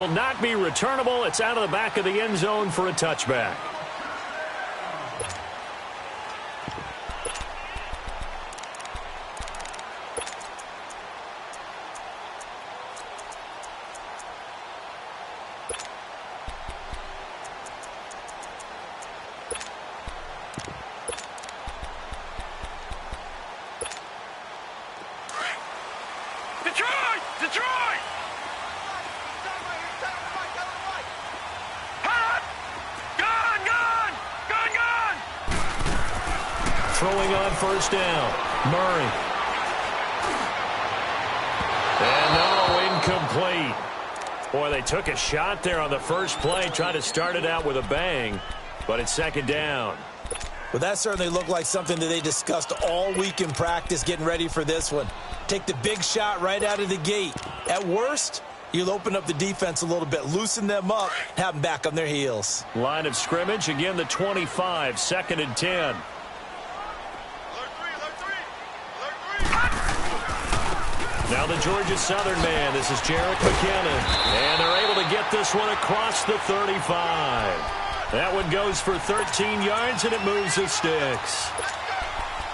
Will not be returnable. It's out of the back of the end zone for a touchback. Throwing on first down. Murray. And no, incomplete. Boy, they took a shot there on the first play, tried to start it out with a bang, but it's second down. Well, that certainly looked like something that they discussed all week in practice, getting ready for this one. Take the big shot right out of the gate. At worst, you'll open up the defense a little bit, loosen them up, have them back on their heels. Line of scrimmage, again the 25, second and 10. Now the Georgia Southern man. This is Jerick McKinnon. And they're able to get this one across the 35. That one goes for 13 yards, and it moves the sticks.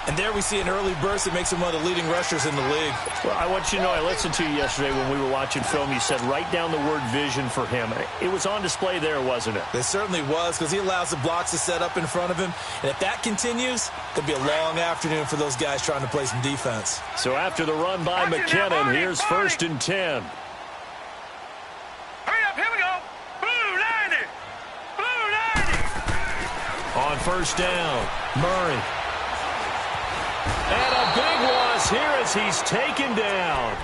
And there we see an early burst that makes him one of the leading rushers in the league. Well, I want you to know, I listened to you yesterday when we were watching film. You said write down the word vision for him. It was on display there, wasn't it? It certainly was, because he allows the blocks to set up in front of him. And if that continues, it'll be a long afternoon for those guys trying to play some defense. So after the run by McKinnon, here's first and 10. Hurry up, here we go. Blue 90. Blue 90. On first down, Murray. And a big loss here as he's taken down.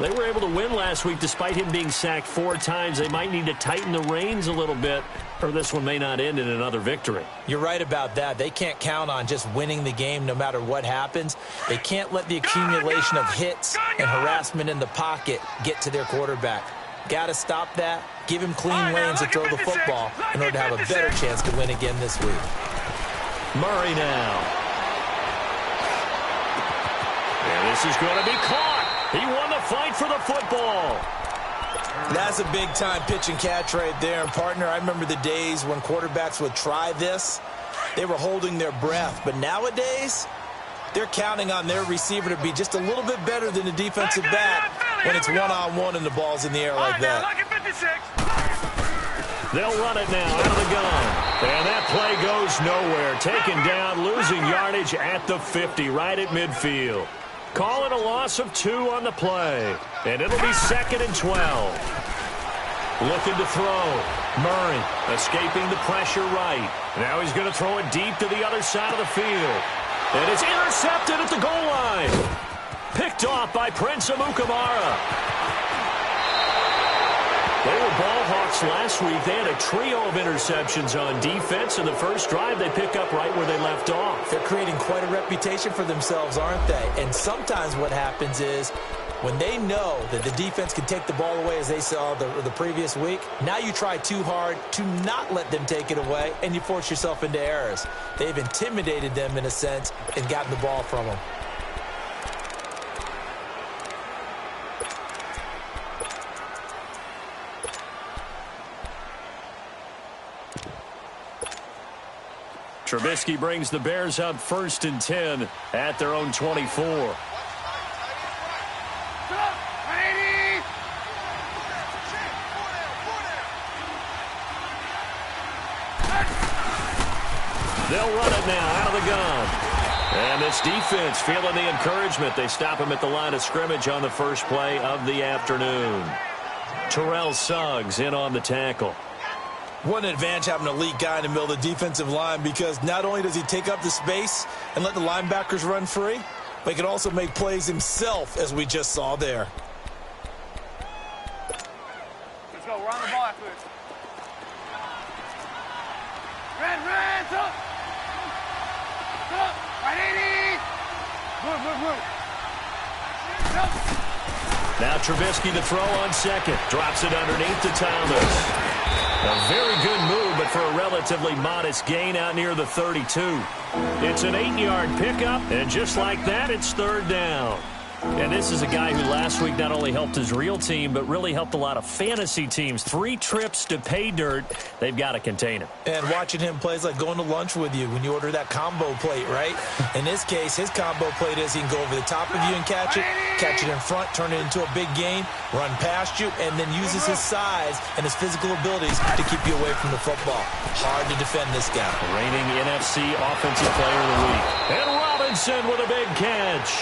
They were able to win last week despite him being sacked 4 times. They might need to tighten the reins a little bit, or this one may not end in another victory. You're right about that. They can't count on just winning the game no matter what happens. They can't let the accumulation of hits and harassment in the pocket get to their quarterback. Got to stop that. Give him clean lanes to throw the football in order to have a better chance to win again this week. Murray now. And this is going to be caught. He won the fight for the football. That's a big-time pitch and catch right there. And, partner, I remember the days when quarterbacks would try this. They were holding their breath. But nowadays, they're counting on their receiver to be just a little bit better than the defensive back when it's one-on-one and the ball's in the air like that. They'll run it now out of the gun. And that play goes nowhere. Taken down, losing yardage at the 50, right at midfield. Call it a loss of 2 on the play. And it'll be second and 12. Looking to throw. Murray escaping the pressure right. Now he's going to throw it deep to the other side of the field. And it's intercepted at the goal line. Picked off by Prince Amukamara. They were ball hawks last week. They had a trio of interceptions on defense. In the first drive, they pick up right where they left off. They're creating quite a reputation for themselves, aren't they? And sometimes what happens is when they know that the defense can take the ball away, as they saw the previous week, now you try too hard to not let them take it away, and you force yourself into errors. They've intimidated them, in a sense, and gotten the ball from them. Trubisky brings the Bears up first and 10 at their own 24. They'll run it now out of the gun. And this defense feeling the encouragement. They stop him at the line of scrimmage on the first play of the afternoon. Terrell Suggs in on the tackle. What an advantage having an elite guy in the middle of the defensive line, because not only does he take up the space and let the linebackers run free, but he can also make plays himself, as we just saw there. Let's go. We're on the ball after this. Red, up. Up. Right 80. Move. Now Trubisky to throw on second. Drops it underneath to Thomas. A very good move, but for a relatively modest gain out near the 32. It's an 8-yard pickup, and just like that, it's third down. And this is a guy who last week not only helped his real team, but really helped a lot of fantasy teams. 3 trips to pay dirt. They've got to contain him. And watching him play is like going to lunch with you when you order that combo plate, right? In this case, his combo plate is he can go over the top of you and catch it in front, turn it into a big gain, run past you, and then uses his size and his physical abilities to keep you away from the football. Hard to defend this guy. Reigning NFC Offensive Player of the Week. And Robinson with a big catch.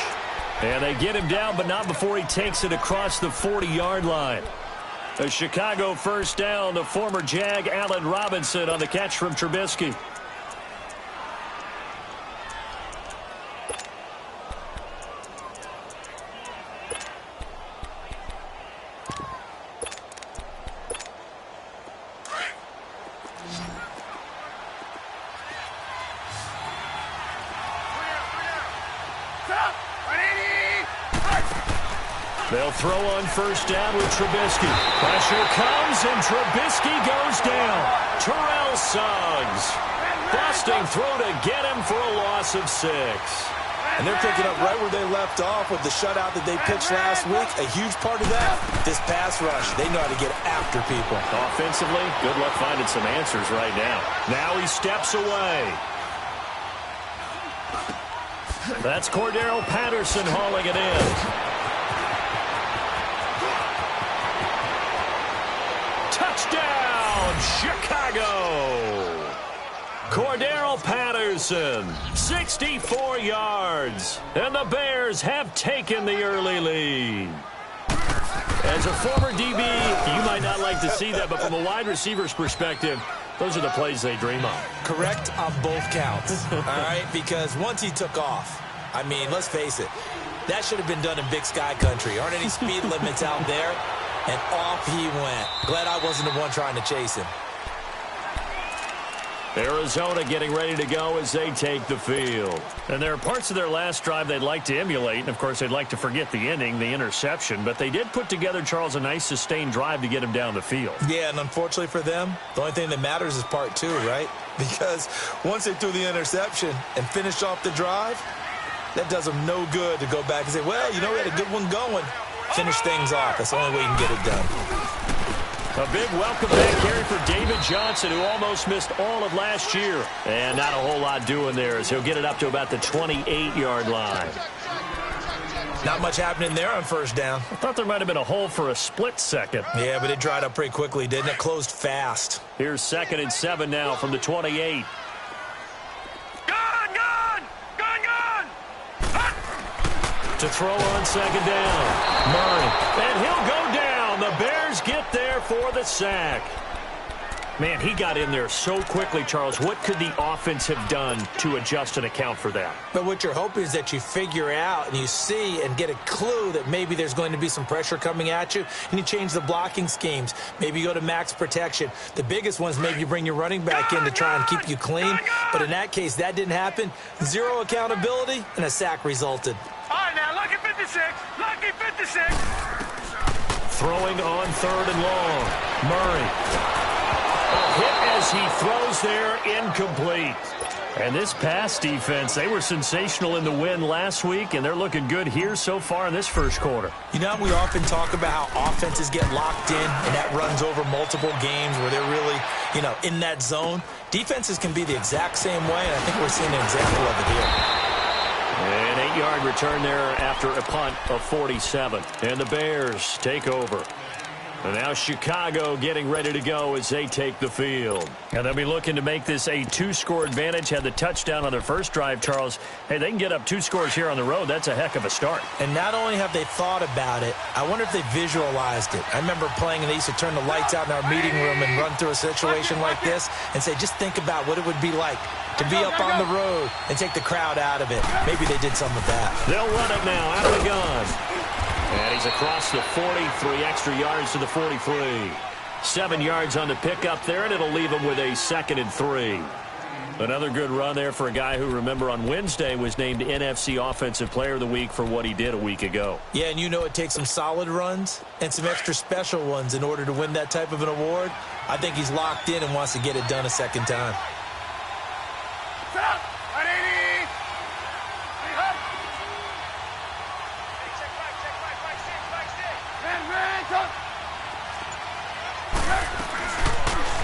And they get him down, but not before he takes it across the 40-yard line. A Chicago first down, the former Jag Allen Robinson on the catch from Trubisky. They'll throw on first down with Trubisky. Pressure comes, and Trubisky goes down. Terrell Suggs. Busting through to get him for a loss of 6. And they're picking up right where they left off with the shutout that they pitched last week. A huge part of that, this pass rush. They know how to get after people. Offensively, good luck finding some answers right now. Now he steps away. That's Cordero Patterson hauling it in. Touchdown, Chicago! Cordero Patterson, 64 yards, and the Bears have taken the early lead. As a former DB, you might not like to see that, but from a wide receiver's perspective, those are the plays they dream of. Correct on both counts, all right? Because once he took off, I mean, let's face it, that should have been done in Big Sky Country. Aren't any speed limits out there? And off he went. Glad I wasn't the one trying to chase him. Arizona getting ready to go as they take the field. And there are parts of their last drive they'd like to emulate. And, of course, they'd like to forget the ending, the interception. But they did put together, Charles, a nice sustained drive to get him down the field. Yeah, and unfortunately for them, the only thing that matters is part 2, right? Because once they threw the interception and finished off the drive, that does them no good to go back and say, well, you know, we had a good one going. Finish things off. That's the only way you can get it done. A big welcome back, Gary, for David Johnson, who almost missed all of last year. And not a whole lot doing there as he'll get it up to about the 28-yard line. Not much happening there on first down. I thought there might have been a hole for a split second. Yeah, but it dried up pretty quickly, didn't it? Closed fast. Here's 2nd and 7 now from the 28. To throw on 2nd down. Murray. And he'll go down. The Bears get there for the sack. Man, he got in there so quickly, Charles. What could the offense have done to adjust and account for that? But what you're hoping is that you figure out and you see and get a clue that maybe there's going to be some pressure coming at you, and you change the blocking schemes. Maybe you go to max protection. The biggest one is maybe you bring your running back in to try and keep you clean. But in that case, that didn't happen. 0 accountability, and a sack resulted. All right, now, lucky 56. Lucky 56. Throwing on 3rd and long. Murray. A hit as he throws there, incomplete. And this pass defense, they were sensational in the win last week, and they're looking good here so far in this first quarter. You know, we often talk about how offenses get locked in, and that runs over multiple games where they're really, you know, in that zone. Defenses can be the exact same way, and I think we're seeing an example of it here. An 8-yard return there after a punt of 47. And the Bears take over. And now Chicago getting ready to go as they take the field. And they'll be looking to make this a 2-score advantage. Had the touchdown on their first drive, Charles. Hey, they can get up 2 scores here on the road. That's a heck of a start. And not only have they thought about it, I wonder if they visualized it. I remember playing, and they used to turn the lights out in our meeting room and run through a situation like this and say, just think about what it would be like to be up on the road and take the crowd out of it. Maybe they did some of that. They'll run it now out of the gun. And he's across the 40, 3 extra yards to the 43. 7 yards on the pickup there, and it'll leave him with a 2nd and 3. Another good run there for a guy who, remember, on Wednesday was named NFC Offensive Player of the Week for what he did a week ago. Yeah, and you know it takes some solid runs and some extra special ones in order to win that type of an award. I think he's locked in and wants to get it done a second time.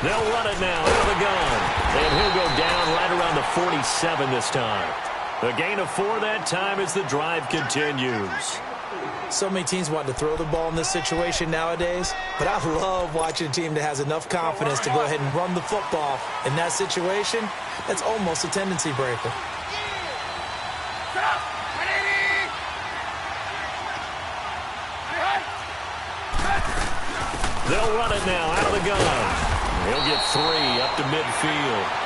They'll run it now out of the gun. And he'll go down right around the 47 this time. A gain of 4 that time as the drive continues. So many teams want to throw the ball in this situation nowadays, but I love watching a team that has enough confidence to go ahead and run the football. In that situation, that's almost a tendency breaker. They'll run it now out of the gun. He'll get 3 up to midfield.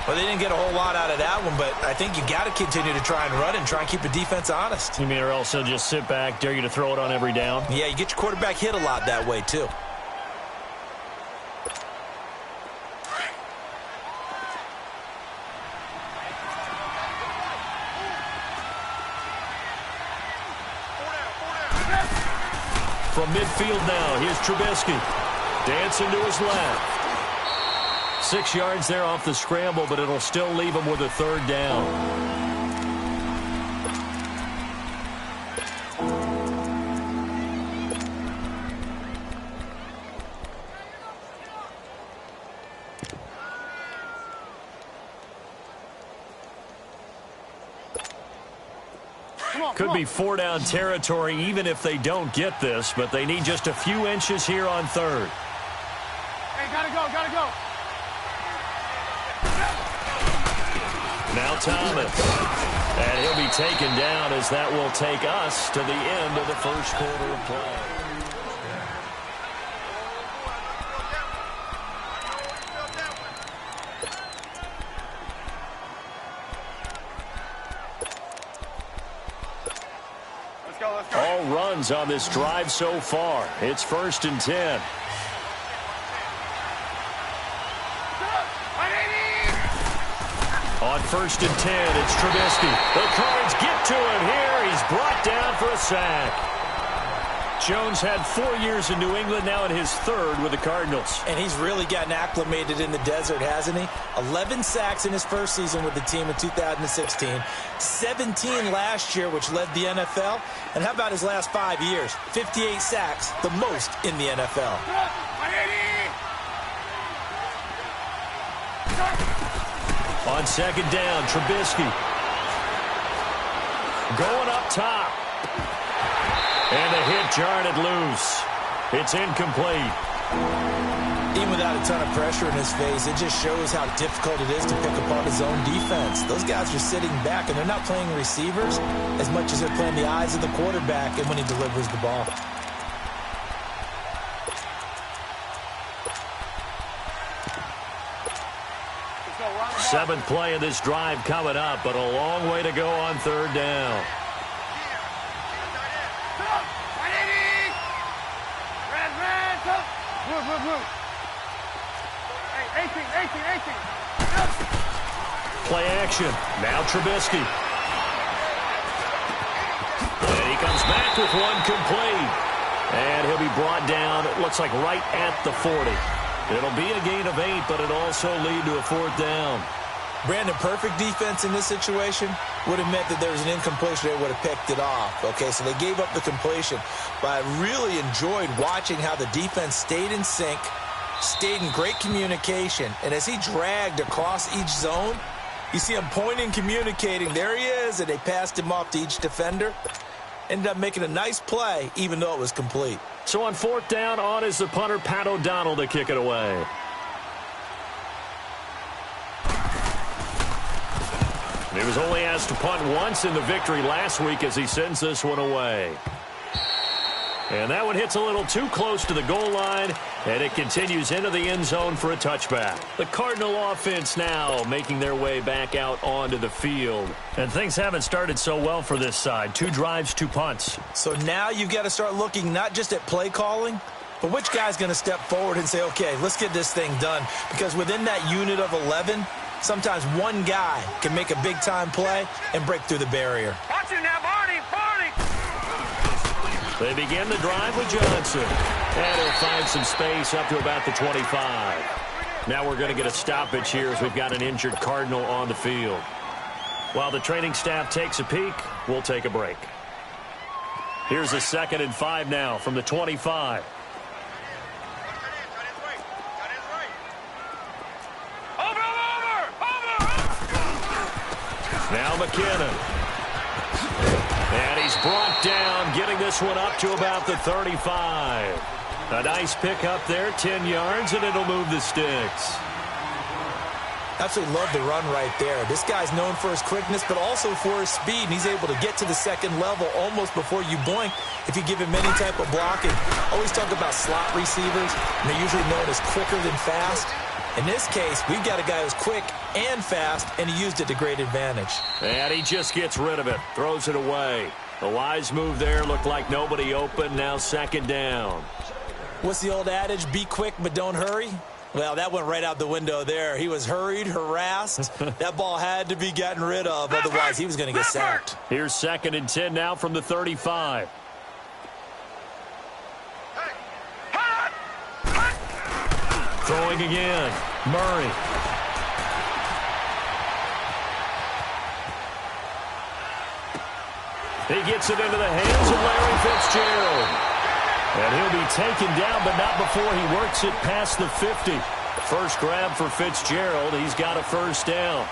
Well, they didn't get a whole lot out of that one, but I think you got to continue to try and run and try and keep the defense honest. You mean or else he'll just sit back, dare you to throw it on every down? Yeah, you get your quarterback hit a lot that way, too. From midfield now, here's Trubisky. Dancing to his left. 6 yards there off the scramble, but it'll still leave him with a 3rd down. Could be 4-down territory even if they don't get this, but they need just a few inches here on 3rd. Hey, gotta go. Now Thomas. And he'll be taken down as that will take us to the end of the first quarter of play. Let's go. All runs on this drive so far. It's 1st and 10. On 1st and 10, it's Trubisky. The Cards get to him here. He's brought down for a sack. Jones had 4 years in New England, now in his 3rd with the Cardinals. And he's really gotten acclimated in the desert, hasn't he? 11 sacks in his first season with the team in 2016. 17 last year, which led the NFL. And how about his last 5 years? 58 sacks, the most in the NFL. On 2nd down, Trubisky. Going up top. And the hit jarred it loose. It's incomplete. Even without a ton of pressure in his face, it just shows how difficult it is to pick apart his own defense. Those guys are sitting back, and they're not playing receivers as much as they're playing the eyes of the quarterback and when he delivers the ball. Seventh play of this drive coming up, but a long way to go on 3rd down. Play action. Now Trubisky. And he comes back with one complete. And he'll be brought down, it looks like right at the 40. It'll be a gain of 8, but it'll also lead to a 4th down. Brandon, perfect defense in this situation would have meant that there was an incompletion. They would have picked it off. Okay, so they gave up the completion. But I really enjoyed watching how the defense stayed in sync, stayed in great communication. And as he dragged across each zone, you see him pointing, communicating. There he is, and they passed him off to each defender. Ended up making a nice play, even though it was complete. So on 4th down, on is the punter, Pat O'Donnell, to kick it away. He was only asked to punt once in the victory last week as he sends this one away. And that one hits a little too close to the goal line, and it continues into the end zone for a touchback. The Cardinal offense now making their way back out onto the field. And things haven't started so well for this side. 2 drives, 2 punts. So now you've got to start looking not just at play calling, but which guy's going to step forward and say, okay, let's get this thing done. Because within that unit of 11, sometimes one guy can make a big-time play and break through the barrier. Watch it now, Barney. They begin the drive with Johnson. And he'll find some space up to about the 25. Now we're going to get a stoppage here as we've got an injured Cardinal on the field. While the training staff takes a peek, we'll take a break. Here's a 2nd and 5 now from the 25. Now McKinnon. And he's brought down, getting this one up to about the 35. A nice pick up there, 10 yards, and it'll move the sticks. Absolutely love the run right there. This guy's known for his quickness, but also for his speed. And he's able to get to the second level almost before you blink if you give him any type of blocking. Always talk about slot receivers, and they're usually known as quicker than fast. In this case, we've got a guy who's quick and fast, and he used it to great advantage. And he just gets rid of it, throws it away. A wise move there, looked like nobody open, now second down. What's the old adage? Be quick, but don't hurry. Well, that went right out the window there. He was hurried, harassed. That ball had to be gotten rid of, otherwise he was going to get sacked. Here's 2nd and 10 now from the 35. Throwing again. Murray. He gets it into the hands of Larry Fitzgerald. And he'll be taken down, but not before he works it past the 50. First grab for Fitzgerald. He's got a first down.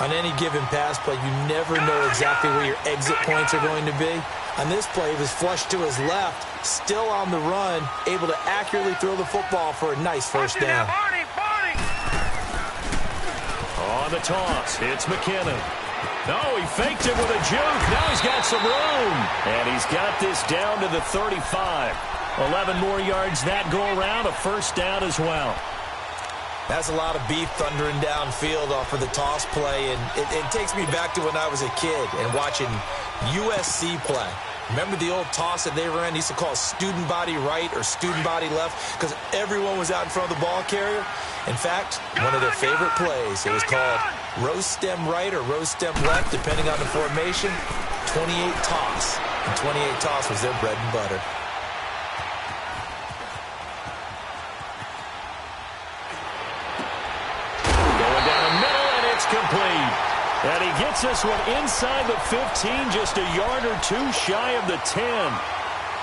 On any given pass play, you never know exactly where your exit points are going to be. On this play, he was flushed to his left, still on the run, able to accurately throw the football for a nice first down. On the toss, it's McKinnon. No, he faked it with a juke. Now he's got some room. And he's got this down to the 35. 11 more yards that go around, a first down as well. That's a lot of beef thundering downfield off of the toss play, and it takes me back to when I was a kid and watching USC play. Remember the old toss that they ran? They used to call it student body right or student body left because everyone was out in front of the ball carrier. In fact, one of their favorite plays, it was called rose stem right or rose stem left, depending on the formation, 28 toss. And 28 toss was their bread and butter. Going down the middle, and it's complete. And he gets this one inside the 15, just a yard or two shy of the 10.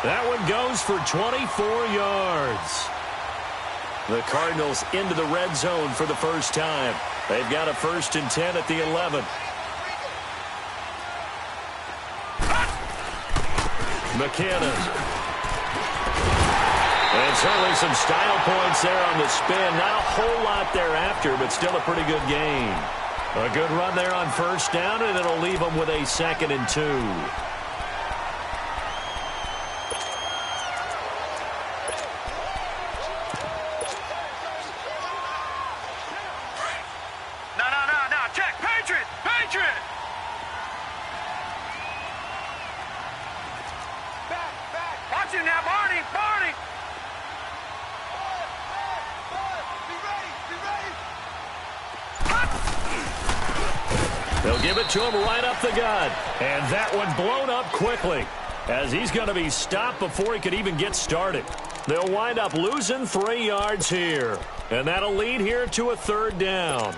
That one goes for 24 yards. The Cardinals into the red zone for the first time. They've got a 1st and 10 at the 11. McKinnon. And certainly some style points there on the spin. Not a whole lot thereafter, but still a pretty good game. A good run there on first down, and it'll leave them with a 2nd and 2. No. Check. Patriot. Back. Watch it now, Barney. They'll give it to him right up the gut. And that one blown up quickly as he's going to be stopped before he could even get started. They'll wind up losing 3 yards here. And that'll lead here to a 3rd down.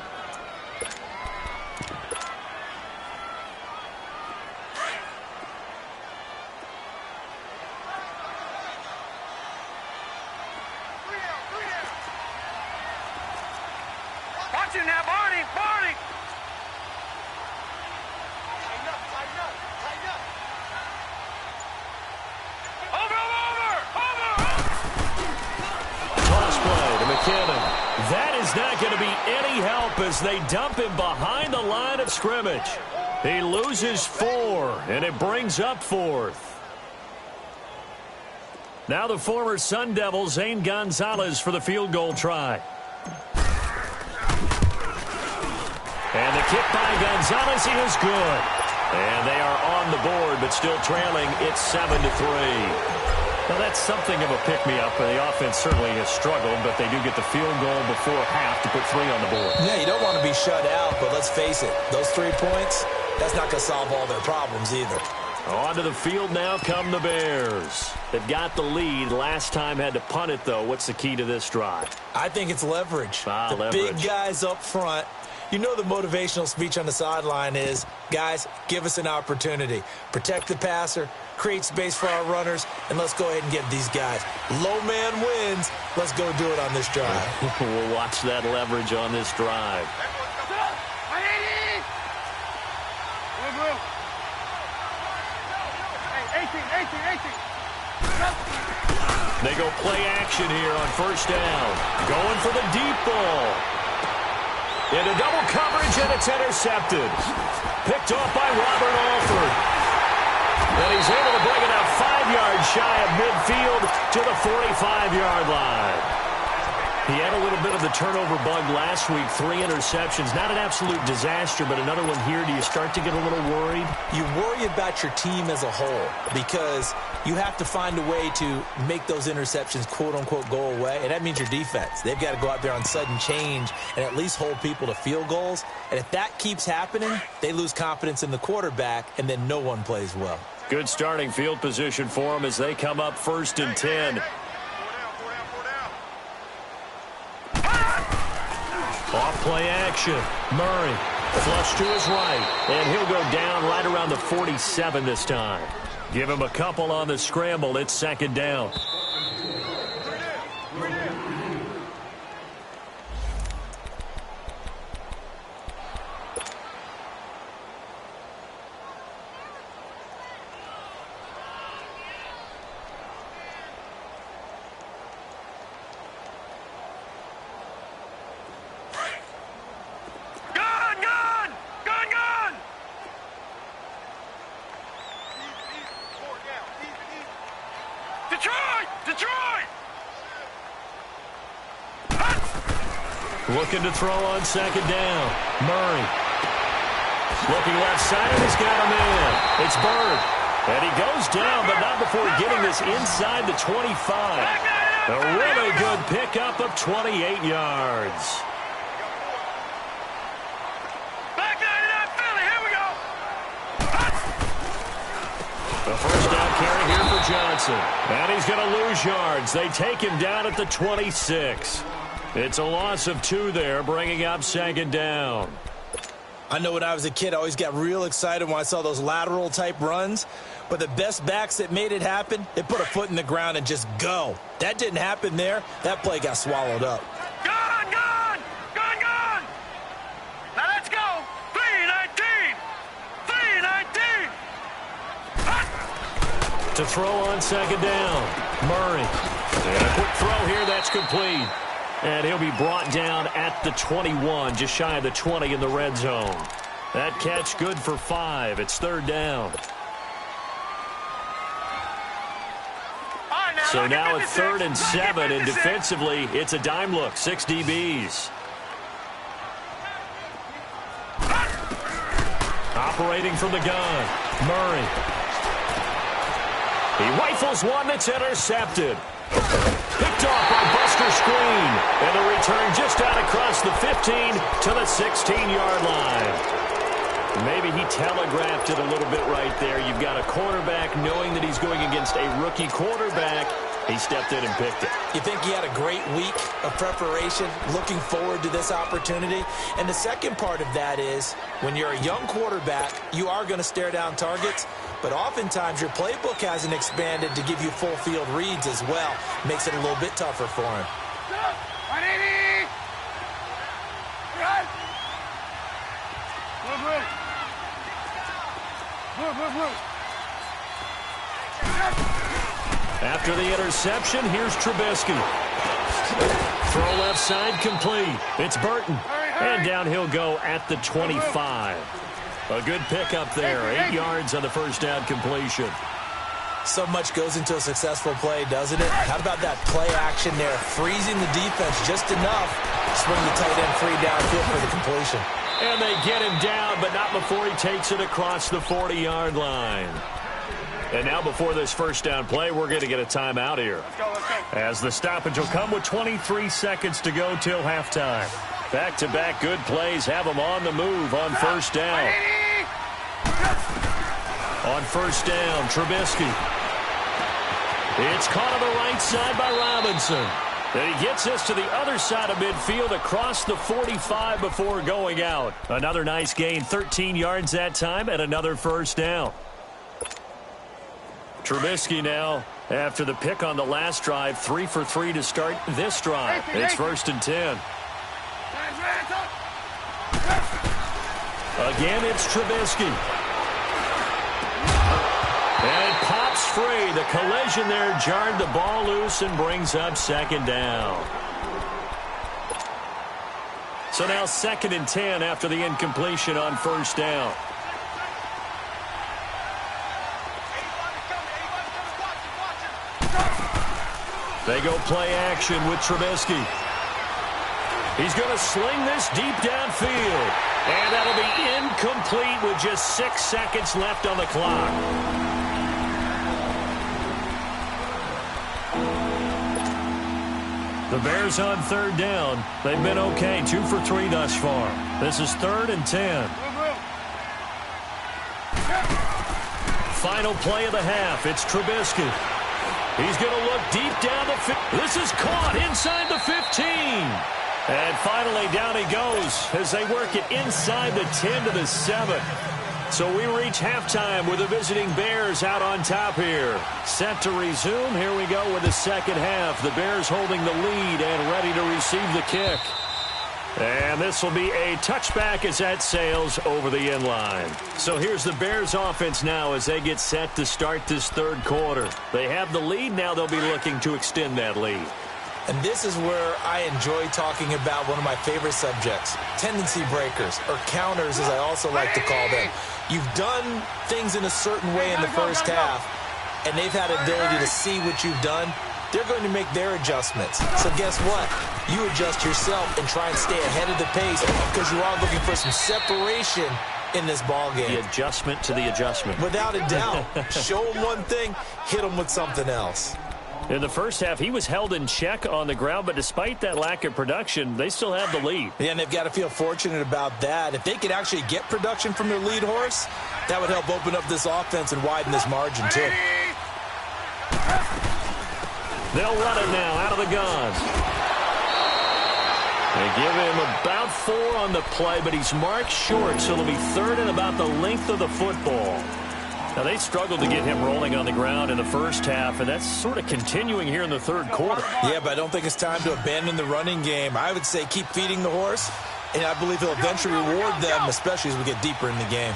Watch it now, Barney. That is not going to be any help as they dump him behind the line of scrimmage. He loses 4, and it brings up 4th. Now the former Sun Devil, Zane Gonzalez, for the field goal try. And the kick by Gonzalez is good. And they are on the board, but still trailing. It's 7-3. Well, that's something of a pick-me-up. The offense certainly has struggled, but they do get the field goal before half to put 3 on the board. Yeah, you don't want to be shut out, but let's face it, those 3 points, that's not going to solve all their problems either. Onto the field now come the Bears. They've got the lead. Last time had to punt it, though. What's the key to this drive? I think it's leverage. Leverage. Big guys up front. You know the motivational speech on the sideline is, guys, give us an opportunity. Protect the passer, create space for our runners, and let's go ahead and get these guys. Low man wins. Let's go do it on this drive. We'll watch that leverage on this drive. They go play action here on first down. Going for the deep ball. Into double coverage, and it's intercepted. Picked off by Robert Alford. And he's able to bring it out 5 yards shy of midfield to the 45-yard line. He had a little bit of the turnover bug last week, 3 interceptions. Not an absolute disaster, but another one here. Do you start to get a little worried? You worry about your team as a whole because you have to find a way to make those interceptions, quote-unquote, go away, and that means your defense. They've got to go out there on sudden change and at least hold people to field goals. And if that keeps happening, they lose confidence in the quarterback, and then no one plays well. Good starting field position for them as they come up 1st and 10. Off play action. Murray flush to his right, and he'll go down right around the 47 this time. Give him a couple on the scramble. It's 2nd down. Looking to throw on 2nd down. Murray. Looking left side, and he's got him in. It's Bird. And he goes down, but not before getting this inside the 25. A really good pickup of 28 yards. Here we go. The first down carry here for Johnson. And he's going to lose yards. They take him down at the 26. It's a loss of 2 there, bringing up 2nd down. I know when I was a kid, I always got real excited when I saw those lateral-type runs. But the best backs that made it happen, they put a foot in the ground and just go. That didn't happen there. That play got swallowed up. Gone! Now let's go! 3-19! 3-19! To throw on 2nd down. Murray. And a quick throw here, that's complete. And he'll be brought down at the 21, just shy of the 20 in the red zone. That catch good for 5. It's 3rd down. So now it's 3rd and 7, and defensively, it's a dime look. 6 DBs. Operating from the gun. Murray. He rifles one that's intercepted. Picked off by Buster Screen. And the return just out across the 15 to the 16-yard line. Maybe he telegraphed it a little bit right there. You've got a quarterback knowing that he's going against a rookie quarterback. He stepped in and picked it. You think he had a great week of preparation, looking forward to this opportunity? And the second part of that is, when you're a young quarterback, you are going to stare down targets, but oftentimes your playbook hasn't expanded to give you full field reads as well. Makes it a little bit tougher for him. 180! Run! Move. After the interception, here's Trubisky. Throw left side complete. It's Burton. And down he'll go at the 25. A good pickup there. 8 yards on the first down completion. So much goes into a successful play, doesn't it? How about that play action there? Freezing the defense just enough to swing the tight end free downfield for the completion. And they get him down, but not before he takes it across the 40-yard line. And now before this first down play, we're going to get a timeout here. Let's go. As the stoppage will come with 23 seconds to go till halftime. Back-to-back good plays have them on the move on first down. 180! On first down, Trubisky. It's caught on the right side by Robinson. And he gets us to the other side of midfield across the 45 before going out. Another nice gain, 13 yards that time, and another first down. Trubisky now, after the pick on the last drive, 3 for 3 to start this drive. It's 1st and 10. Again, it's Trubisky. And it pops free. The collision there jarred the ball loose and brings up second down. So now 2nd and 10 after the incompletion on first down. They go play action with Trubisky. He's going to sling this deep downfield. And that'll be incomplete with just 6 seconds left on the clock. The Bears on 3rd down. They've been okay, 2 for 3 thus far. This is 3rd and 10. Final play of the half. It's Trubisky. He's going to look deep down the field. This is caught inside the 15. And finally, down he goes as they work it inside the 10 to the 7. So we reach halftime with the visiting Bears out on top here. Set to resume. Here we go with the second half. The Bears holding the lead and ready to receive the kick. And this will be a touchback as that sails over the end line. So here's the Bears offense now as they get set to start this 3rd quarter. They have the lead. Now they'll be looking to extend that lead. And this is where I enjoy talking about one of my favorite subjects, tendency breakers, or counters as I also like to call them. You've done things in a certain way in the first half, and they've had the ability to see what you've done. They're going to make their adjustments. So guess what? You adjust yourself and try and stay ahead of the pace because you are looking for some separation in this ball game. The adjustment to the adjustment. Without a doubt. Show them one thing, hit them with something else. In the first half, he was held in check on the ground, but despite that lack of production, they still have the lead. Yeah, and they've got to feel fortunate about that. If they could actually get production from their lead horse, that would help open up this offense and widen this margin, too. They'll run it now out of the gun. They give him about 4 on the play, but he's marked short, so it'll be 3rd and about the length of the football. Now, they struggled to get him rolling on the ground in the first half, and that's sort of continuing here in the 3rd quarter. Yeah, but I don't think it's time to abandon the running game. I would say keep feeding the horse, and I believe he'll eventually reward them, especially as we get deeper in the game.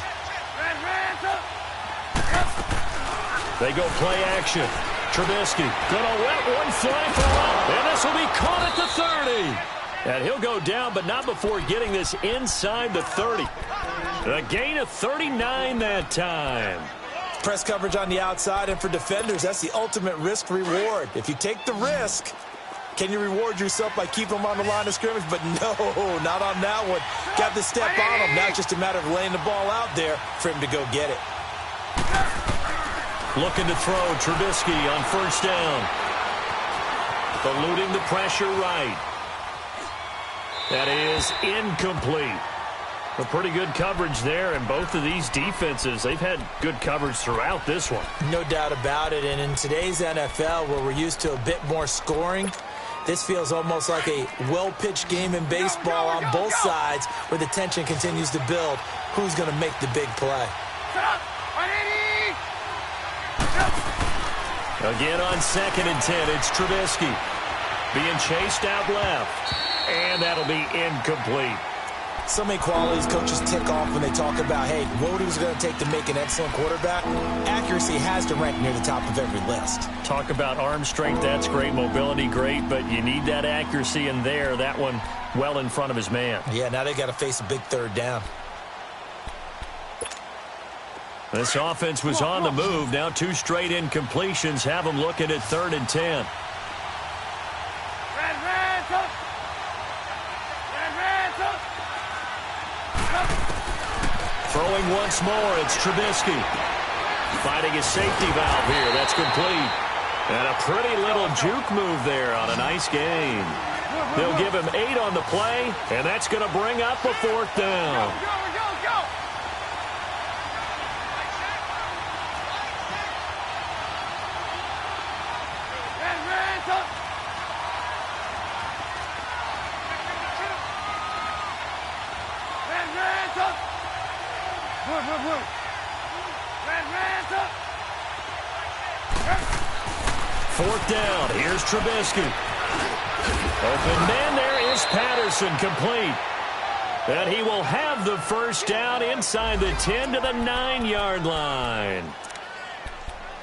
They go play action. Trubisky gonna let one fly for one, and this will be caught at the 30. And he'll go down, but not before getting this inside the 30. A gain of 39 that time. Press coverage on the outside, and for defenders, that's the ultimate risk-reward. If you take the risk, can you reward yourself by keeping them on the line of scrimmage? But no, not on that one. Got the step on him. Now it's just a matter of laying the ball out there for him to go get it. Looking to throw, Trubisky on first down. Eluding the pressure right. That is incomplete. A pretty good coverage there, and both of these defenses, they've had good coverage throughout this one. No doubt about it, and in today's NFL, where we're used to a bit more scoring, this feels almost like a well-pitched game in baseball on both sides, where the tension continues to build. Who's going to make the big play? Again on 2nd and 10, it's Trubisky being chased out left, and that'll be incomplete. So many qualities coaches tick off when they talk about, hey, what it was going to take to make an excellent quarterback. Accuracy has to rank near the top of every list. Talk about arm strength, that's great. Mobility, great, but you need that accuracy in there. That one well in front of his man. Yeah, now they got to face a big 3rd down. This offense was on the move. Now 2 straight incompletions have them looking at 3rd and 10. Throwing once more, it's Trubisky. Finding his safety valve here. That's complete. And a pretty little juke move there on a nice gain. They'll give him 8 on the play, and that's going to bring up a 4th down. Fourth down. Here's Trubisky. Open man. There is Patterson, complete. And he will have the first down inside the 10 to the 9-yard line.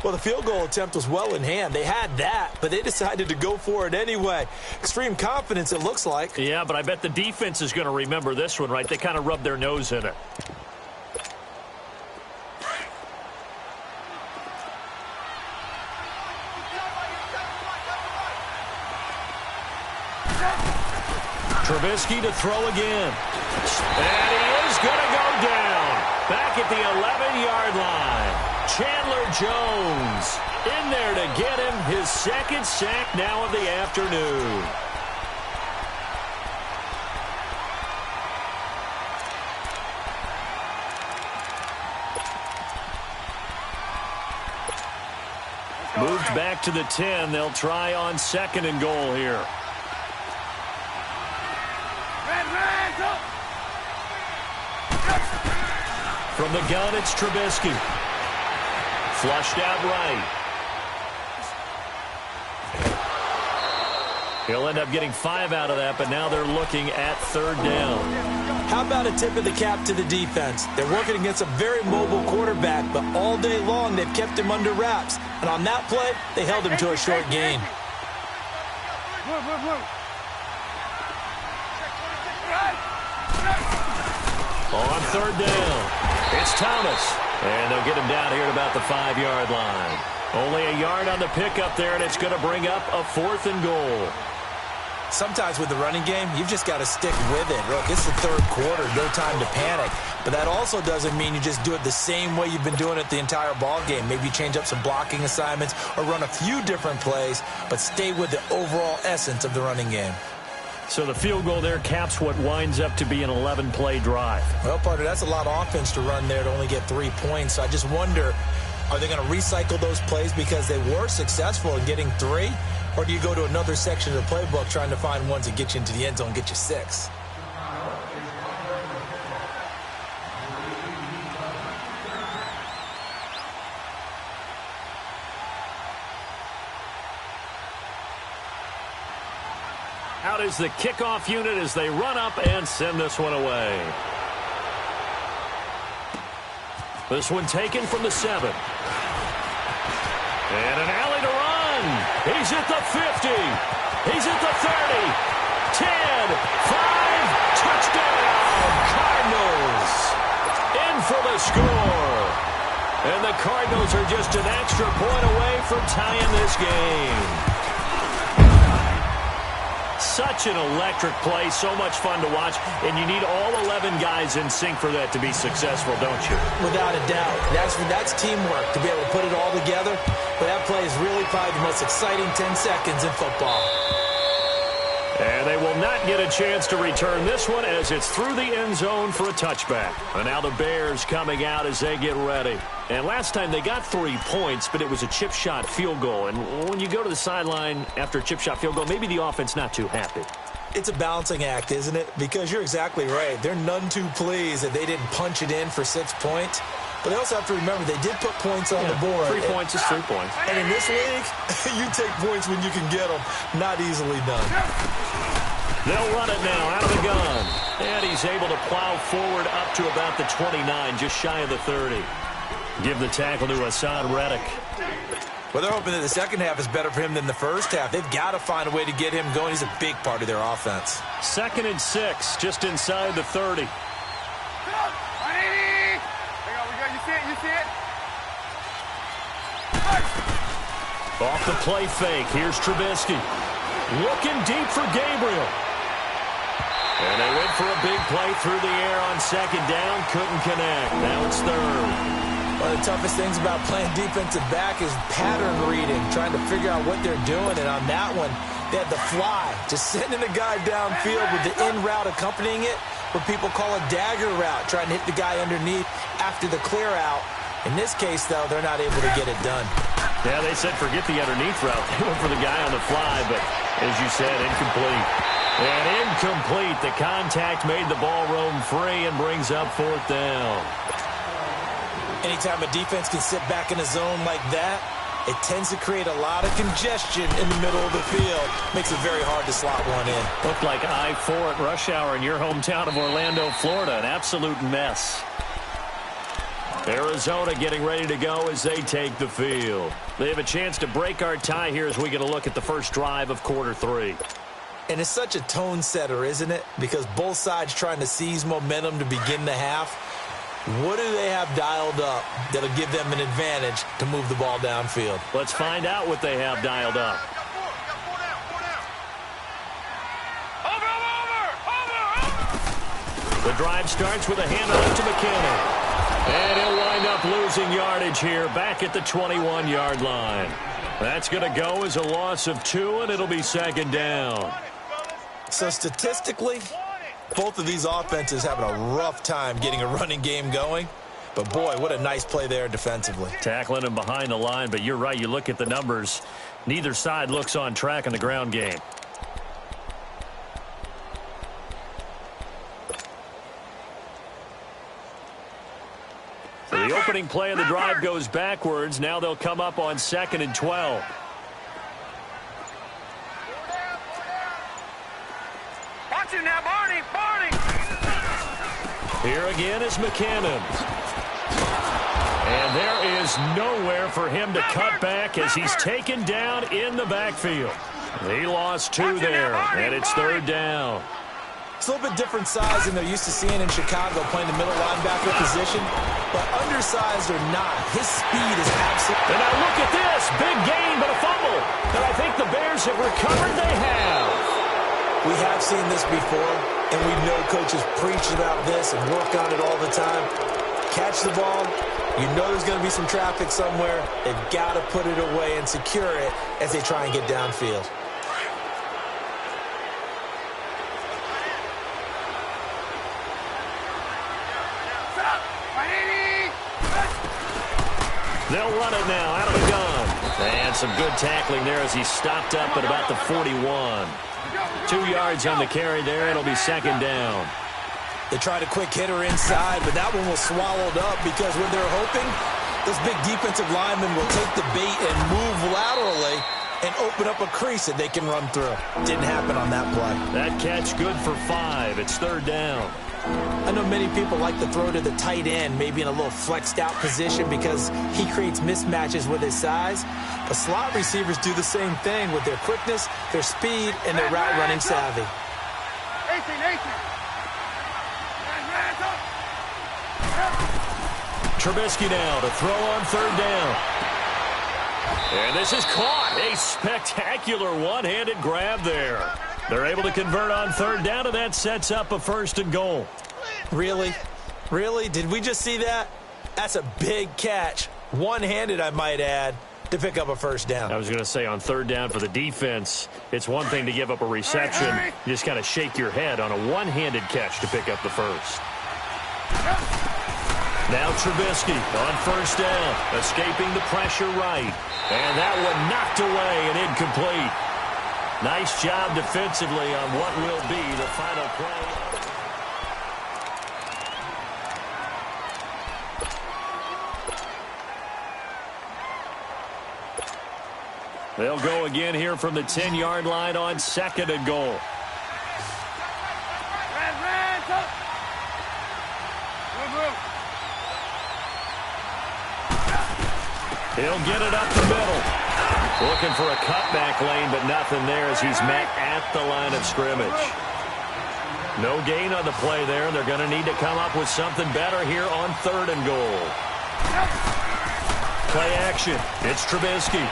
Well, the field goal attempt was well in hand. They had that, but they decided to go for it anyway. Extreme confidence, it looks like. Yeah, but I bet the defense is going to remember this one, right? They kind of rubbed their nose in it. Trubisky to throw again. And he is going to go down. Back at the 11-yard line. Chandler Jones in there to get him his second sack now of the afternoon. Moved back to the 10. They'll try on 2nd and goal here. From the gun, it's Trubisky. Flushed out right. He'll end up getting 5 out of that, but now they're looking at 3rd down. How about a tip of the cap to the defense? They're working against a very mobile quarterback, but all day long they've kept him under wraps. And on that play, they held him to a short gain. On 3rd down. It's Thomas, and they'll get him down here at about the 5-yard line. Only a yard on the pickup there, and it's going to bring up a 4th and goal. Sometimes with the running game, you've just got to stick with it. Look, it's the 3rd quarter, no time to panic. But that also doesn't mean you just do it the same way you've been doing it the entire ball game. Maybe change up some blocking assignments or run a few different plays, but stay with the overall essence of the running game. So the field goal there caps what winds up to be an 11-play drive. Well, partner, that's a lot of offense to run there to only get 3 points. So I just wonder, are they going to recycle those plays because they were successful in getting 3? Or do you go to another section of the playbook trying to find ones that get you into the end zone and get you 6? Out is the kickoff unit as they run up and send this one away. This one taken from the 7. And an alley to run. He's at the 50. He's at the 30. 10, 5, touchdown, Cardinals. In for the score. And the Cardinals are just an extra point away from tying this game. Such an electric play, so much fun to watch, and you need all 11 guys in sync for that to be successful, don't you? Without a doubt. That's teamwork, to be able to put it all together. But that play is really probably the most exciting 10 seconds in football. And they will not get a chance to return this one as it's through the end zone for a touchback. And now the Bears coming out as they get ready. And last time they got 3 points, but it was a chip shot field goal. And when you go to the sideline after a chip shot field goal, maybe the offense not too happy. It's a balancing act, isn't it? Because you're exactly right. They're none too pleased that they didn't punch it in for 6 points. But they also have to remember they did put points on the board. 3 points is 3 points. And in this league, you take points when you can get them. Not easily done. They'll run it now out of the gun. And he's able to plow forward up to about the 29, just shy of the 30. Give the tackle to Hassan Reddick. Well, they're hoping that the second half is better for him than the first half. They've got to find a way to get him going. He's a big part of their offense. 2nd and 6, just inside the 30. You see it? Off the play fake, here's Trubisky. Looking deep for Gabriel. And they went for a big play through the air on 2nd down. Couldn't connect. Now it's 3rd. One of the toughest things about playing defensive back is pattern reading, trying to figure out what they're doing. And on that one, they had the fly, just sending a guy downfield with the in route accompanying it, what people call a dagger route, trying to hit the guy underneath after the clear out. In this case, though, they're not able to get it done. Yeah, they said forget the underneath route. They went for the guy on the fly, but as you said, incomplete. And incomplete. The contact made the ball roam free and brings up 4th down. Anytime a defense can sit back in a zone like that, it tends to create a lot of congestion in the middle of the field. Makes it very hard to slot one in. Looked like I-4 at rush hour in your hometown of Orlando, Florida. An absolute mess. Arizona getting ready to go as they take the field. They have a chance to break our tie here as we get a look at the first drive of quarter 3. And it's such a tone setter, isn't it? Because both sides trying to seize momentum to begin the half. What do they have dialed up that'll give them an advantage to move the ball downfield? Let's find out what they have dialed up. The drive starts with a handoff to McKinnon. And he'll wind up losing yardage here back at the 21-yard line. That's going to go as a loss of 2, and it'll be second down. So statistically, both of these offenses having a rough time getting a running game going. But, boy, what a nice play there defensively. Tackling him behind the line, but you're right. You look at the numbers. Neither side looks on track in the ground game. So the opening play of the drive goes backwards. Now they'll come up on 2nd and 12. Watch it now, Barney! Here again is McKinnon. And there is nowhere for him to cut back as he's taken down in the backfield. He lost 2 there, and it's 3rd down. It's a little bit different size than they're used to seeing in Chicago, playing the middle linebacker position. But undersized or not, his speed is absolutely... And now look at this. Big gain, but a fumble. And I think the Bears have recovered. They have. We have seen this before, and we know coaches preach about this and work on it all the time. Catch the ball. You know there's going to be some traffic somewhere. They've got to put it away and secure it as they try and get downfield. They'll run it now out of the gun. And some good tackling there as he stopped up at about the 41. 2 yards on the carry there. It'll be second down. They tried a quick hitter inside, but that one was swallowed up because when they're hoping, this big defensive lineman will take the bait and move laterally and open up a crease that they can run through. Didn't happen on that play. That catch good for 5. It's 3rd down. I know many people like to throw to the tight end, maybe in a little flexed out position because he creates mismatches with his size. But slot receivers do the same thing with their quickness, their speed, and their route running savvy. Trubisky now to throw on 3rd down. And this is caught. A spectacular one-handed grab there. They're able to convert on 3rd down, and that sets up a 1st and goal. Really? Really? Did we just see that? That's a big catch. One-handed, I might add, to pick up a 1st down. I was going to say on 3rd down for the defense, it's one thing to give up a reception. You just kind of shake your head on a one-handed catch to pick up the 1st. Now Trubisky on 1st down, escaping the pressure right. And that one knocked away and incomplete. Nice job defensively on what will be the final play. They'll go again here from the 10-yard line on 2nd and goal. He'll get it up the middle. Looking for a cutback lane, but nothing there as he's met at the line of scrimmage. No gain on the play there, and they're going to need to come up with something better here on 3rd and goal. Play action. It's Trubisky.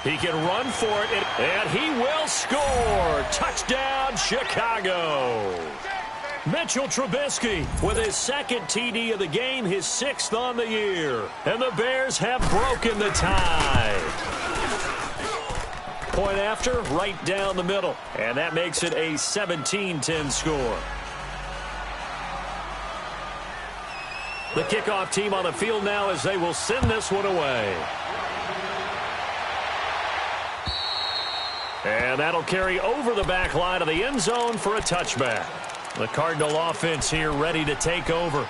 He can run for it, and he will score. Touchdown, Chicago. Mitchell Trubisky with his 2nd TD of the game, his 6th on the year. And the Bears have broken the tie. Point after, right down the middle. And that makes it a 17-10 score. The kickoff team on the field now as they will send this one away. And that'll carry over the back line of the end zone for a touchback. The Cardinal offense here ready to take over.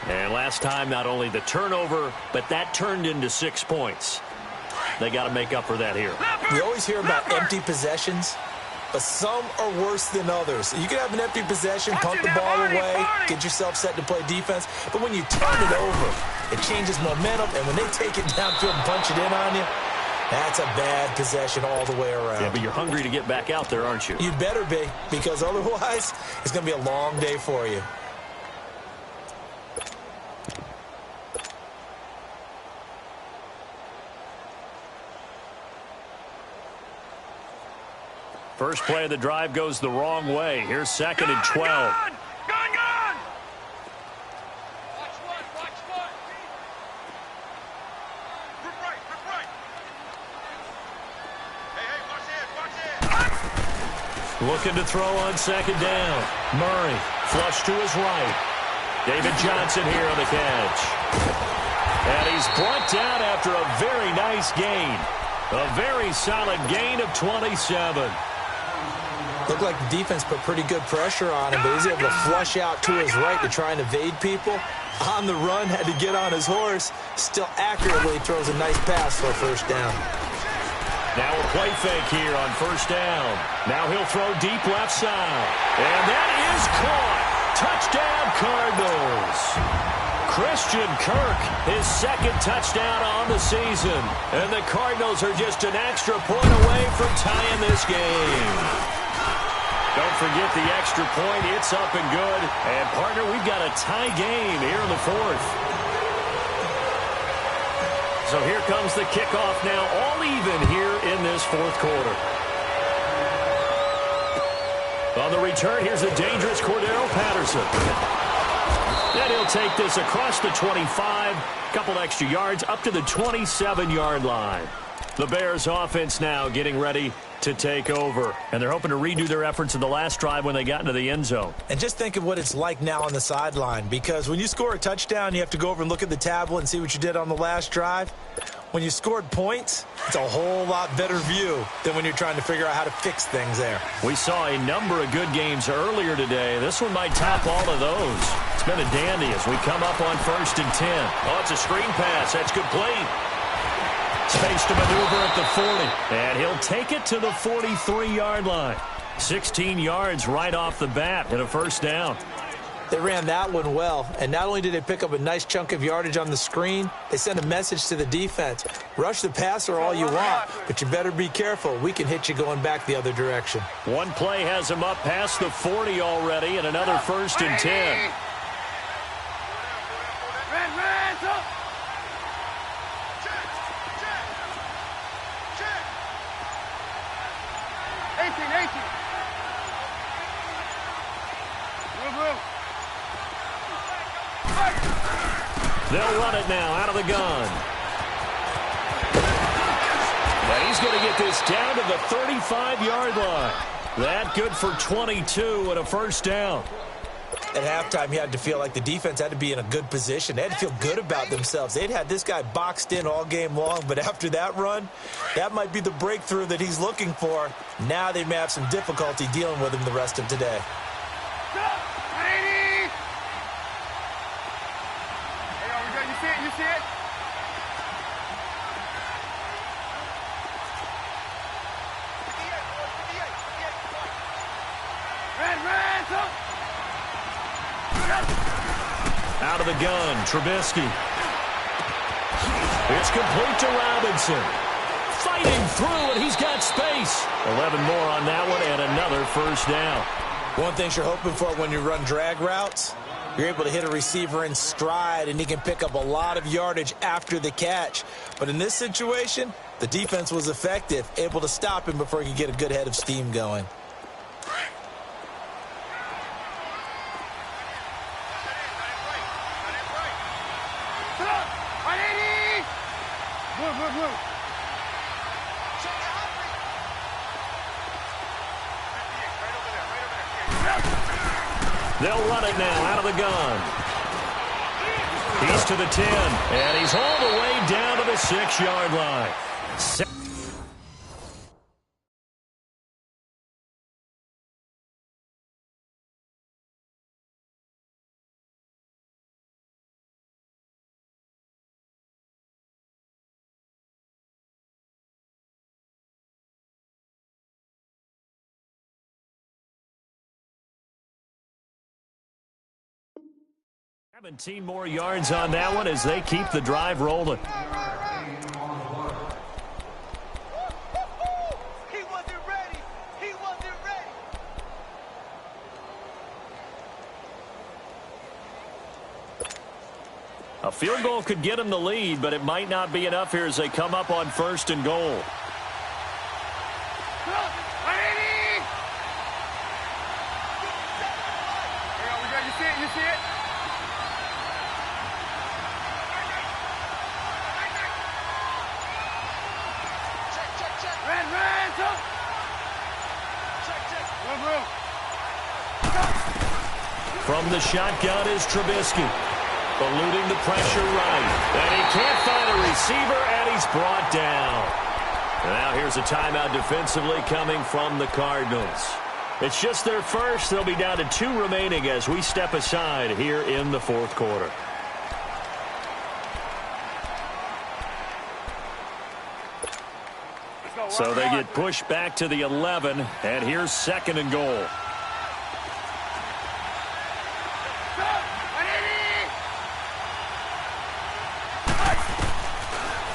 And last time, not only the turnover, but that turned into 6 points. They got to make up for that here. You always hear about empty possessions. but some are worse than others. You can have an empty possession, pump the ball away, get yourself set to play defense, but when you turn it over, it changes momentum, and when they take it downfield and punch it in on you, that's a bad possession all the way around. Yeah, but you're hungry to get back out there, aren't you? You'd better be, because otherwise, it's going to be a long day for you. First play of the drive goes the wrong way. Here's 2nd and 12. Gone! Watch one. Group right. Hey, watch it. Looking to throw on 2nd down. Murray, flush to his right. David Johnson here on the catch. And he's brought down after a very nice gain. A very solid gain of 27. Looked like the defense put pretty good pressure on him, but he's able to flush out to his right to try and evade people. On the run, had to get on his horse. Still accurately throws a nice pass for a first down. Now a play fake here on 1st down. Now he'll throw deep left side. And that is caught. Touchdown, Cardinals. Christian Kirk, his 2nd touchdown on the season. And the Cardinals are just an extra point away from tying this game. Don't forget the extra point. It's up and good. And, partner, we've got a tie game here in the 4th. So here comes the kickoff now, all even here in this 4th quarter. On the return, here's the dangerous Cordero Patterson. And he'll take this across the 25, couple extra yards, up to the 27-yard line. The Bears offense now getting ready to take over. And they're hoping to redo their efforts in the last drive when they got into the end zone. And just think of what it's like now on the sideline, because when you score a touchdown, you have to go over and look at the tablet and see what you did on the last drive. When you scored points, it's a whole lot better view than when you're trying to figure out how to fix things there. We saw a number of good games earlier today. This one might top all of those. It's been a dandy as we come up on 1st and 10. Oh, it's a screen pass. That's complete. Space to maneuver at the 40. And he'll take it to the 43-yard line. 16 yards right off the bat and a first down. They ran that one well, and not only did they pick up a nice chunk of yardage on the screen, they sent a message to the defense. Rush the passer all you want, but you better be careful. We can hit you going back the other direction. One play has him up past the 40 already, and another 1st and 10. They'll run it now out of the gun. And he's going to get this down to the 35-yard line. That good for 22 and a first down. At halftime, you had to feel like the defense had to be in a good position. They had to feel good about themselves. They'd had this guy boxed in all game long, but after that run, that might be the breakthrough that he's looking for. Now they may have some difficulty dealing with him the rest of today. You see it? Out of the gun, Trubisky. It's complete to Robinson. Fighting through, and he's got space. 11 more on that one, and another first down. One thing you're hoping for when you run drag routes, you're able to hit a receiver in stride, and he can pick up a lot of yardage after the catch. But in this situation, the defense was effective, able to stop him before he could get a good head of steam going. They'll run it now out of the gun. He's to the 10, and he's all the way down to the 6-yard line. 17 more yards on that one as they keep the drive rolling. He wasn't ready. He wasn't ready. A field goal could get them the lead, but it might not be enough here as they come up on 1st and goal. You see it? Check. Ran, come. Check. Room. From the shotgun is Trubisky. Eluding the pressure right. And he can't find a receiver, and he's brought down. Now here's a timeout defensively coming from the Cardinals. It's just their first. They'll be down to 2 remaining as we step aside here in the 4th quarter. So they get pushed back to the 11, and here's 2nd and goal.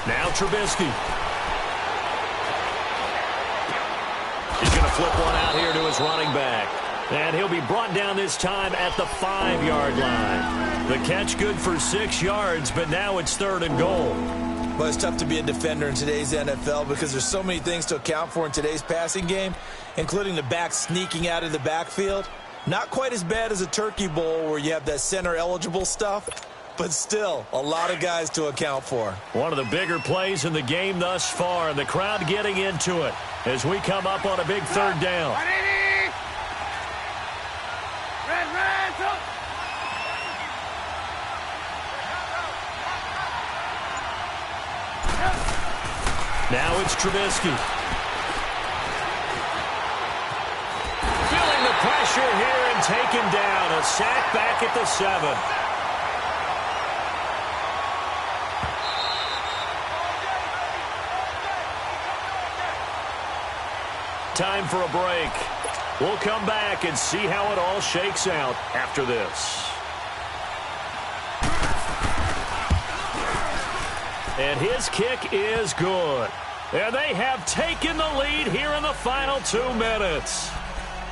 Now Trubisky. He's going to flip one out here to his running back. And he'll be brought down this time at the 5-yard line. The catch good for 6 yards, but now it's 3rd and goal. Well, it's tough to be a defender in today's NFL because there's so many things to account for in today's passing game, including the back sneaking out of the backfield. Not quite as bad as a turkey bowl where you have that center-eligible stuff, but still a lot of guys to account for. One of the bigger plays in the game thus far, and the crowd getting into it as we come up on a big 3rd down. Now it's Trubisky. Feeling the pressure here and taken down. A sack back at the 7. Time for a break. We'll come back and see how it all shakes out after this. And his kick is good. And they have taken the lead here in the final 2 minutes.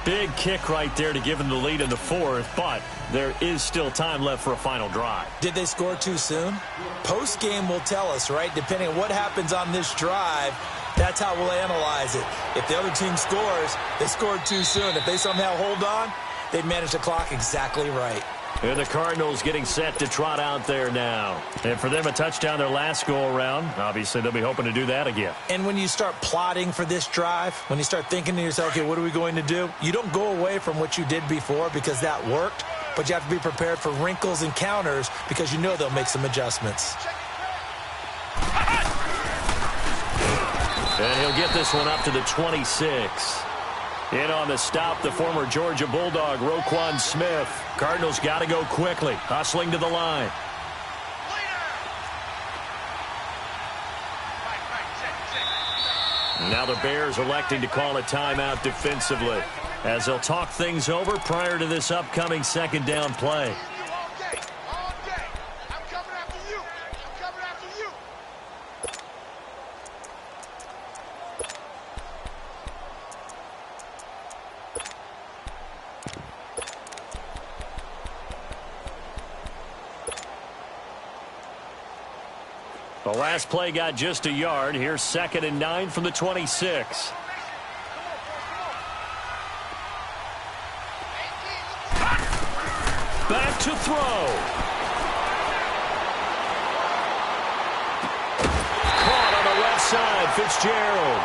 Big kick right there to give them the lead in the 4th, but there is still time left for a final drive. Did they score too soon? Post-game will tell us, right? Depending on what happens on this drive, that's how we'll analyze it. If the other team scores, they scored too soon. If they somehow hold on, they've managed the clock exactly right. And the Cardinals getting set to trot out there now. And for them, a touchdown their last go-around. Obviously, they'll be hoping to do that again. And when you start plotting for this drive, when you start thinking to yourself, okay, what are we going to do? You don't go away from what you did before because that worked, but you have to be prepared for wrinkles and counters because you know they'll make some adjustments. And he'll get this one up to the 26. In on the stop, the former Georgia Bulldog, Roquan Smith. Cardinals got to go quickly, hustling to the line. Now the Bears electing to call a timeout defensively as they'll talk things over prior to this upcoming 2nd down play. The last play got just a yard. Here's 2nd and 9 from the 26. Back to throw. Caught on the left side, Fitzgerald.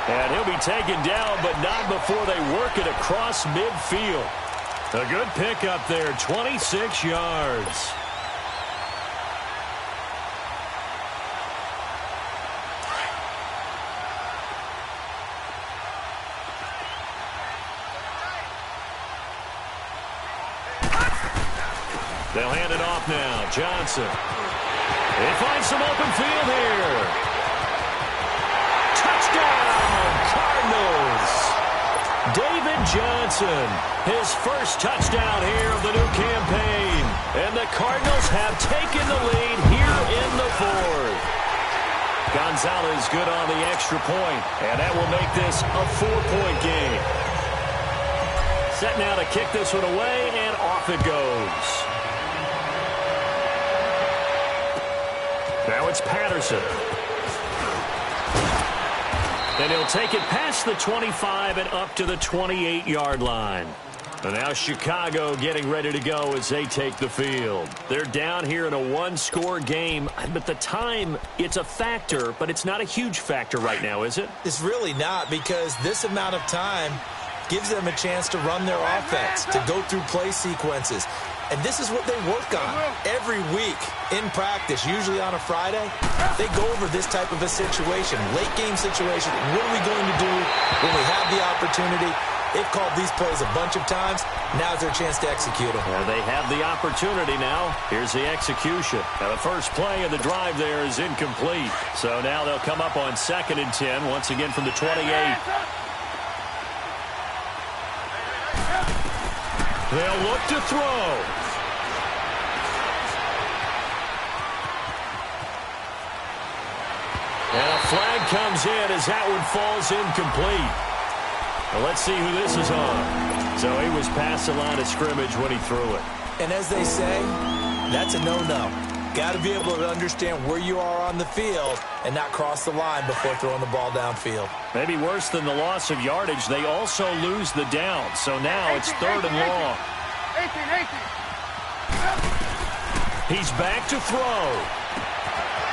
And he'll be taken down, but not before they work it across midfield. A good pickup there, 26 yards. They'll hand it off now. Johnson. They find some open field here. Touchdown, Cardinals. David Johnson, his first touchdown here of the new campaign. And the Cardinals have taken the lead here in the fourth. Gonzalez good on the extra point, and that will make this a 4-point game. Set now to kick this one away, and off it goes. Now it's Patterson. And he'll take it past the 25 and up to the 28-yard line. And now Chicago getting ready to go as they take the field. They're down here in a one-score game, but the time, it's a factor, but it's not a huge factor right now, is it? It's really not, because this amount of time gives them a chance to run their offense, to go through play sequences. And this is what they work on every week in practice, usually on a Friday. They go over this type of a situation, late-game situation. What are we going to do when we have the opportunity? They've called these plays a bunch of times. Now's their chance to execute them. Well, they have the opportunity now. Here's the execution. Now, the first play of the drive there is incomplete. So now they'll come up on 2nd and 10, once again from the 28. They'll look to throw. And a flag comes in as that one falls incomplete. Well, let's see who this is on. So he was past the line of scrimmage when he threw it. And as they say, that's a no-no. Got to be able to understand where you are on the field and not cross the line before throwing the ball downfield. Maybe worse than the loss of yardage, they also lose the down. So now it's 3rd and long. 18. He's back to throw.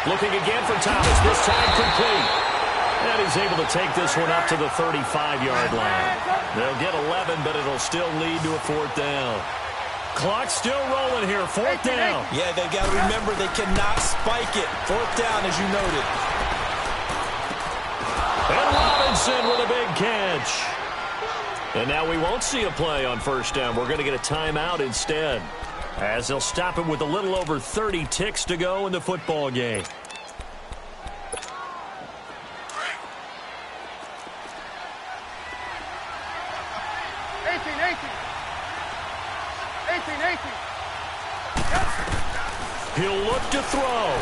Looking again for Thomas, this time complete. And he's able to take this one up to the 35-yard line. They'll get 11, but it'll still lead to a 4th down. Clock's still rolling here, 4th down. Yeah, they've got to remember they cannot spike it. 4th down, as you noted. And Robinson with a big catch. And now we won't see a play on 1st down. We're going to get a timeout instead, as they'll stop it with a little over 30 ticks to go in the football game. He'll look to throw.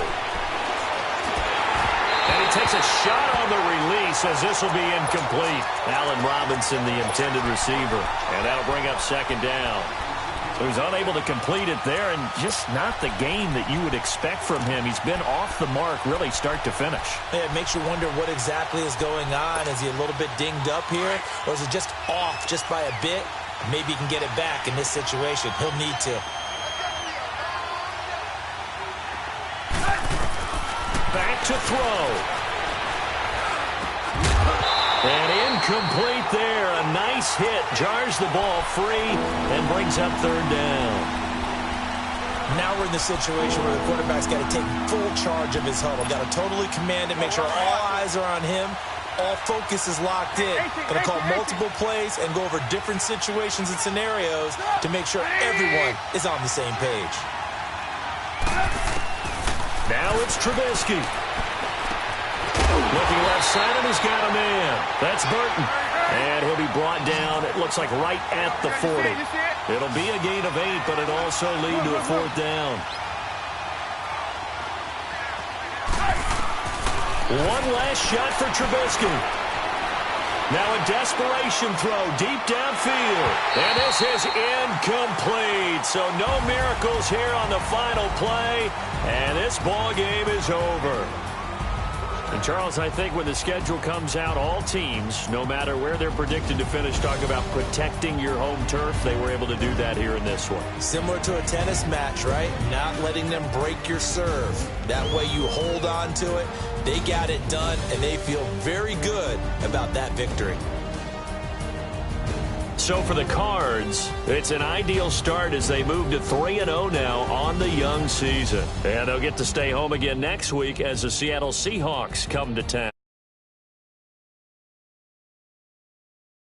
And he takes a shot on the release as this will be incomplete. Allen Robinson, the intended receiver. And that'll bring up 2nd down. So he's unable to complete it there, and just not the game that you would expect from him. He's been off the mark really start to finish. Yeah, it makes you wonder what exactly is going on. Is he a little bit dinged up here, or is it just off just by a bit? Maybe he can get it back in this situation. He'll need to. Back to throw. And incomplete there. A nice hit. Jars the ball free and brings up 3rd down. Now we're in the situation where the quarterback's got to take full charge of his huddle. Got to totally command it, make sure all eyes are on him. All focus is locked in. Going to call multiple plays and go over different situations and scenarios to make sure everyone is on the same page. Now it's Trubisky. Looking left side, and he's got a man. That's Burton. And he'll be brought down, it looks like right at the 40. It'll be a gain of 8, but it'll also lead to a 4th down. One last shot for Trubisky. Now a desperation throw deep downfield. And this is incomplete. So no miracles here on the final play. And this ball game is over. And, Charles, I think when the schedule comes out, all teams, no matter where they're predicted to finish, talk about protecting your home turf. They were able to do that here in this one. Similar to a tennis match, right? Not letting them break your serve. That way you hold on to it. They got it done, and they feel very good about that victory. So for the Cards, it's an ideal start as they move to 3-0 now on the young season. And they'll get to stay home again next week as the Seattle Seahawks come to town.